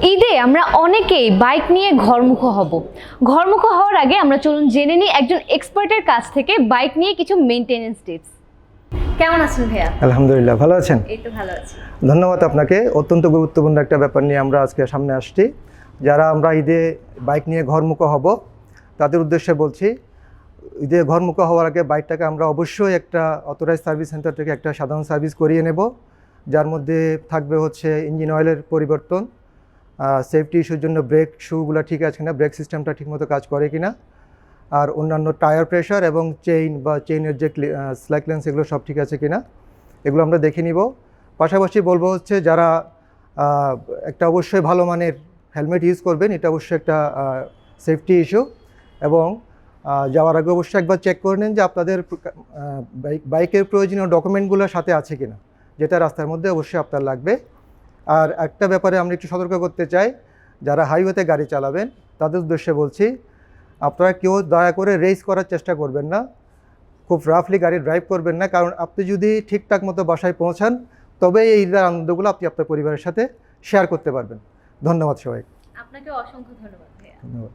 ঈদে আমরা অনেকেই বাইক নিয়ে ঘরমুখো হব। ঘরমুখো হওয়ার আগে আমরা চলুন জেনে নিই একজন এক্সপার্টের কাছ থেকে বাইক নিয়ে কিছু মেইনটেনেন্স টিপস। কেমন আছেন ভাইয়া? আলহামদুলিল্লাহ, ভালো আছেন? এই তো ভালো আছি। ধন্যবাদ আপনাকে। অত্যন্ত গুরুত্বপূর্ণ একটা ব্যাপার নিয়ে আমরা আজকে সামনে আসছি। যারা আমরা ঈদে বাইক নিয়ে ঘরমুখো হব তাদের উদ্দেশ্যে বলছি, ঈদে ঘরমুখো হওয়ার আগে বাইকটাকে আমরা অবশ্যই একটা অথরাইজ সার্ভিস সেন্টার থেকে একটা সাধারণ সার্ভিস করিয়ে নেব, যার মধ্যে থাকবে হচ্ছে ইঞ্জিন অয়েলের পরিবর্তন, সেফটি ইস্যুর জন্য ব্রেক শুগুলো ঠিক আছে কিনা, ব্রেক সিস্টেমটা ঠিকমতো কাজ করে কিনা, আর অন্যান্য টায়ার প্রেশার এবং চেইনের যে স্ল্যাক লেন্স এগুলো সব ঠিক আছে কিনা, এগুলো আমরা দেখে নিব। পাশাপাশি বলবো হচ্ছে যারা একটা অবশ্যই ভালো মানের হেলমেট ইউজ করবেন, এটা অবশ্যই একটা সেফটি ইস্যু। এবং যাওয়ার আগে অবশ্যই একবার চেক করে নিন যে আপনাদের বাইকের প্রয়োজনীয় ডকুমেন্টগুলো সাথে আছে কিনা, যেটা রাস্তার মধ্যে অবশ্যই আপনার লাগবে। আর একটা ব্যাপারে আমরা একটু সতর্ক করতে চাই, যারা হাইওয়েতে গাড়ি চালাবেন তাদের উদ্দেশ্যে বলছি, আপনারা কেউ দয়া করে রেস করার চেষ্টা করবেন না, খুব রাফলি গাড়ি ড্রাইভ করবেন না, কারণ আপনি যদি ঠিকঠাক মতো বাসায় পৌঁছান তবে এই ঈদের আনন্দগুলো আপনি আপনার পরিবারের সাথে শেয়ার করতে পারবেন। ধন্যবাদ সবাই। আপনাকে অসংখ্য ধন্যবাদ ভাইয়া। ধন্যবাদ।